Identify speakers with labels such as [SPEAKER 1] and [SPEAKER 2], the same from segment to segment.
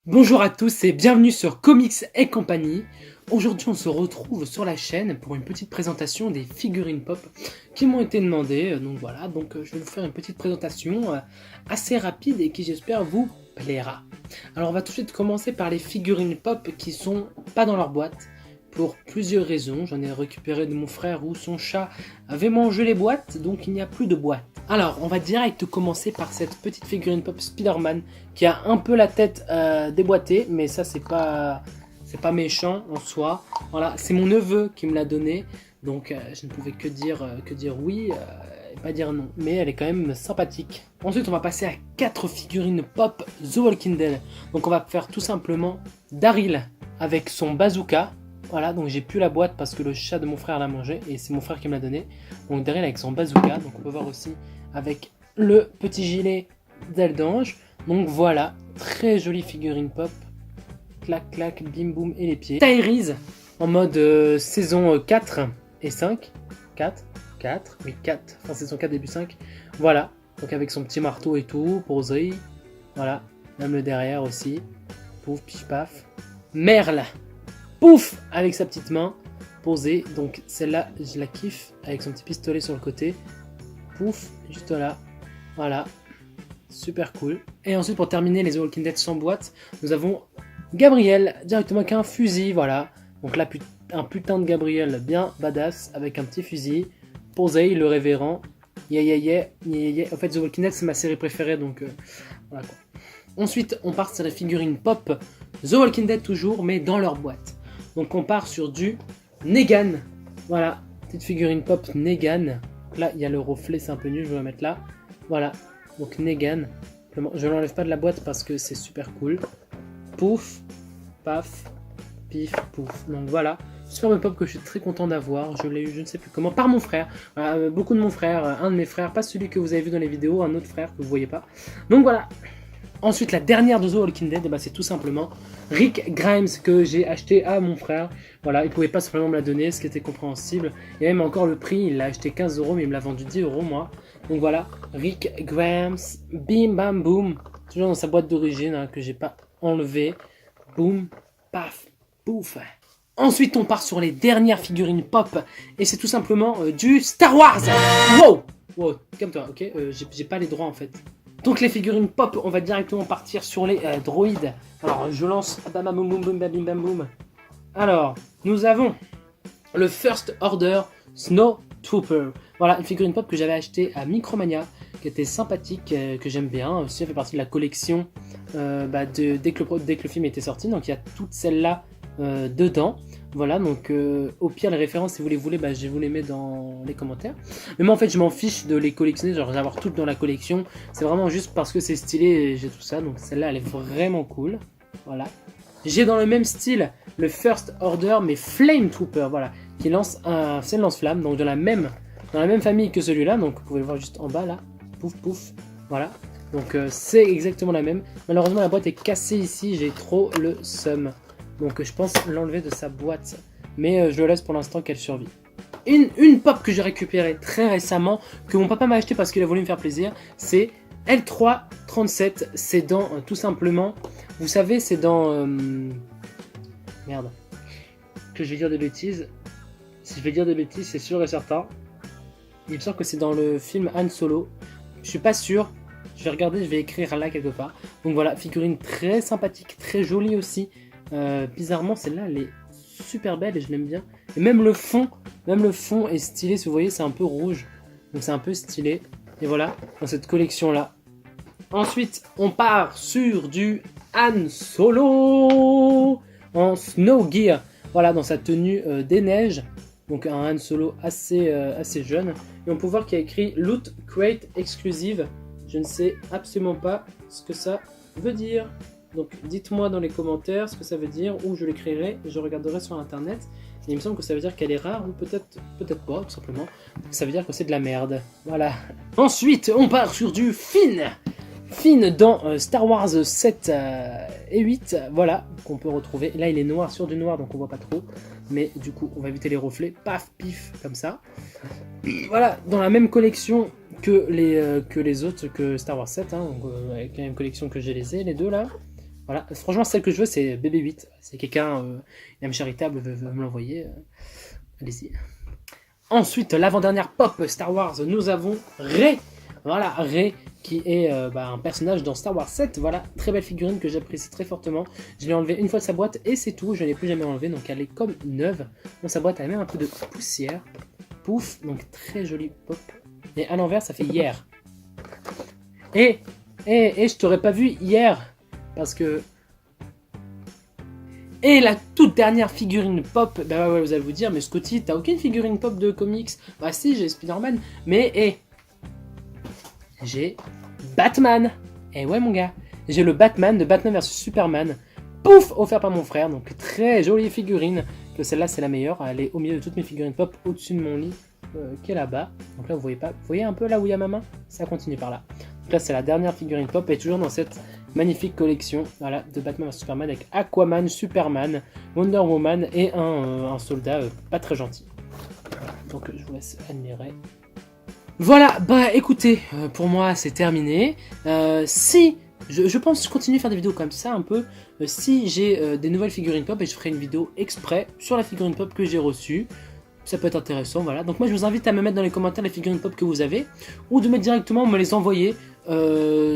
[SPEAKER 1] Bonjour à tous et bienvenue sur Comics et compagnie. Aujourd'hui on se retrouve sur la chaîne pour une petite présentation des figurines pop qui m'ont été demandées. Donc voilà, je vais vous faire une petite présentation assez rapide et qui j'espère vous plaira. Alors on va tout de suite commencer par les figurines pop qui sont pas dans leur boîte. Pour plusieurs raisons, j'en ai récupéré de mon frère où son chat avait mangé les boîtes, donc il n'y a plus de boîte. Alors, on va direct commencer par cette petite figurine pop Spider-Man qui a un peu la tête déboîtée, mais ça c'est pas méchant en soi. Voilà, c'est mon neveu qui me l'a donné, donc je ne pouvais que dire oui et pas dire non, mais elle est quand même sympathique. Ensuite, on va passer à 4 figurines pop The Walking Dead. Donc on va faire tout simplement Daryl avec son bazooka. Voilà, donc j'ai plus la boîte parce que le chat de mon frère l'a mangé et c'est mon frère qui me l'a donné. Donc Daryl avec son bazooka, donc on peut voir aussi avec le petit gilet d'Eldange. Donc voilà, très jolie figurine pop. Clac clac, bim boum et les pieds. Tyrese en mode saison 4 et 5. 4, 4, oui 4, enfin saison 4 début 5. Voilà, donc avec son petit marteau et tout, posé. Voilà, même le derrière aussi. Pouf, pif paf. Merle pouf, avec sa petite main posée. Donc celle-là, je la kiffe avec son petit pistolet sur le côté. Pouf, juste là. Voilà, super cool. Et ensuite, pour terminer les The Walking Dead sans boîte, nous avons Gabriel directement avec un fusil. Voilà, donc là, un putain de Gabriel bien badass avec un petit fusil. Posé, le révérend. Yeah, yeah, yeah, yeah, yeah. En fait, The Walking Dead, c'est ma série préférée, donc voilà quoi. Ensuite, on part sur les figurines pop The Walking Dead toujours, mais dans leur boîte. Donc on part sur du Negan. Voilà, petite figurine pop Negan. Donc là, il y a le reflet, c'est un peu nul, je vais le mettre là. Voilà, donc Negan. Je ne l'enlève pas de la boîte parce que c'est super cool. Pouf, paf, pif, pouf. Donc voilà, superbe pop que je suis très content d'avoir. Je l'ai eu, je ne sais plus comment, par mon frère. Voilà, beaucoup de mon frère, un de mes frères, pas celui que vous avez vu dans les vidéos, un autre frère que vous ne voyez pas. Donc voilà. Ensuite, la dernière de The Walking Dead, c'est tout simplement Rick Grimes que j'ai acheté à mon frère. Voilà, il pouvait pas simplement me la donner, ce qui était compréhensible. Et même encore le prix, il l'a acheté 15 €, mais il me l'a vendu 10 € moi. Donc voilà, Rick Grimes, bim bam boum. Toujours dans sa boîte d'origine que j'ai pas enlevé. Boum, paf, pouf. Ensuite, on part sur les dernières figurines pop. Et c'est tout simplement du Star Wars. Wow, wow, calme-toi, ok, j'ai pas les droits en fait. Donc les figurines pop, on va directement partir sur les droïdes. Alors je lance bam bam boum boum bam bim bam boum. Alors nous avons le First Order Snow Trooper. Voilà une figurine pop que j'avais achetée à Micromania, qui était sympathique, que j'aime bien. Aussi elle fait partie de la collection dès que le film était sorti. Donc il y a toutes celles-là dedans. Voilà, donc au pire les références si vous les voulez, je vous les mets dans les commentaires. Mais moi en fait je m'en fiche de les collectionner, genre d'avoir toutes dans la collection. C'est vraiment juste parce que c'est stylé et j'ai tout ça, donc celle-là elle est vraiment cool. Voilà. J'ai dans le même style le First Order mais Flame Trooper, voilà, qui lance c'est le lance-flamme, donc dans la même famille que celui-là, donc vous pouvez le voir juste en bas là, pouf pouf, voilà. Donc c'est exactement la même. Malheureusement la boîte est cassée ici, j'ai trop le seum. Donc je pense l'enlever de sa boîte. Mais je le laisse pour l'instant qu'elle survit. Une pop que j'ai récupérée très récemment, que mon papa m'a acheté parce qu'il a voulu me faire plaisir, c'est L337. C'est dans tout simplement, vous savez, c'est dans... merde. Que je vais dire des bêtises. Si je vais dire des bêtises, c'est sûr et certain. Il me semble que c'est dans le film Han Solo. Je suis pas sûr. Je vais regarder, je vais écrire là quelque part. Donc voilà, figurine très sympathique, très jolie aussi. Bizarrement celle-là elle est super belle et je l'aime bien. Et même le fond est stylé, si vous voyez c'est un peu rouge. Donc c'est un peu stylé. Et voilà, dans cette collection là. Ensuite on part sur du Han Solo en Snow Gear. Voilà, dans sa tenue des neiges. Donc un Han Solo assez jeune. Et on peut voir qu'il y a écrit Loot Crate Exclusive. Je ne sais absolument pas ce que ça veut dire. Donc dites-moi dans les commentaires ce que ça veut dire, ou je l'écrirai, je regarderai sur internet. Et il me semble que ça veut dire qu'elle est rare, ou peut-être pas, tout simplement. Ça veut dire que c'est de la merde. Voilà. Ensuite, on part sur du Finn. Finn dans Star Wars 7 et 8, voilà, qu'on peut retrouver. Là, il est noir sur du noir, donc on voit pas trop. Mais du coup, on va éviter les reflets. Paf, pif, comme ça. Voilà, dans la même collection que les autres, que Star Wars 7, hein, donc, avec la même collection que j'ai les deux là. Voilà, franchement, celle que je veux, c'est BB8. Si quelqu'un, une âme charitable, veut me l'envoyer, allez-y. Ensuite, l'avant-dernière pop Star Wars, nous avons Rey. Voilà, Rey qui est un personnage dans Star Wars 7. Voilà, très belle figurine que j'apprécie très fortement. Je l'ai enlevée une fois de sa boîte et c'est tout. Je ne l'ai plus jamais enlevée, donc elle est comme neuve. Dans sa boîte, elle a même un peu de poussière. Pouf, donc très jolie pop. Et à l'envers, ça fait hier. Et je t'aurais pas vu hier. Parce que... Et la toute dernière figurine pop, bah ouais, vous allez vous dire, mais Scotty, t'as aucune figurine pop de comics? Bah si, j'ai Spider-Man, mais j'ai Batman. Et ouais mon gars, j'ai le Batman de Batman vs Superman, pouf, offert par mon frère, donc très jolie figurine, que celle-là c'est la meilleure, elle est au milieu de toutes mes figurines pop, au-dessus de mon lit, qui est là-bas. Donc là vous voyez pas, vous voyez un peu là où il y a ma main? Ça continue par là. Donc là c'est la dernière figurine pop, et toujours dans cette magnifique collection, voilà, de Batman vs Superman avec Aquaman, Superman, Wonder Woman et un soldat pas très gentil. Voilà, donc je vous laisse admirer. Voilà, bah écoutez, pour moi c'est terminé. Si je pense que je continue à faire des vidéos comme ça un peu. Si j'ai des nouvelles figurines pop, et je ferai une vidéo exprès sur la figurine pop que j'ai reçue. Ça peut être intéressant, voilà. Donc moi je vous invite à me mettre dans les commentaires les figurines pop que vous avez, ou de mettre directement, me les envoyer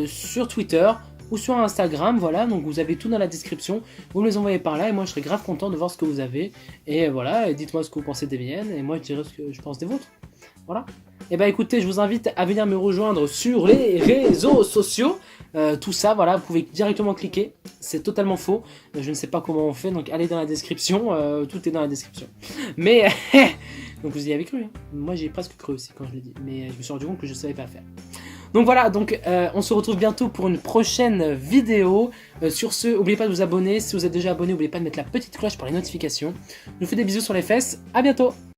[SPEAKER 1] sur Twitter ou sur Instagram, voilà. Donc vous avez tout dans la description, vous me les envoyez par là et moi je serai grave content de voir ce que vous avez. Et voilà, dites-moi ce que vous pensez des miennes et moi je dirai ce que je pense des vôtres. Voilà. Et bah écoutez, je vous invite à venir me rejoindre sur les réseaux sociaux. Tout ça, voilà, vous pouvez directement cliquer. C'est totalement faux. Je ne sais pas comment on fait, donc allez dans la description. Tout est dans la description. Mais donc vous y avez cru. Hein. Moi j'ai presque cru aussi quand je l'ai dit. Mais je me suis rendu compte que je ne savais pas faire. Donc voilà, donc on se retrouve bientôt pour une prochaine vidéo. Sur ce, n'oubliez pas de vous abonner. Si vous êtes déjà abonné, n'oubliez pas de mettre la petite cloche pour les notifications. Je vous fais des bisous sur les fesses. À bientôt.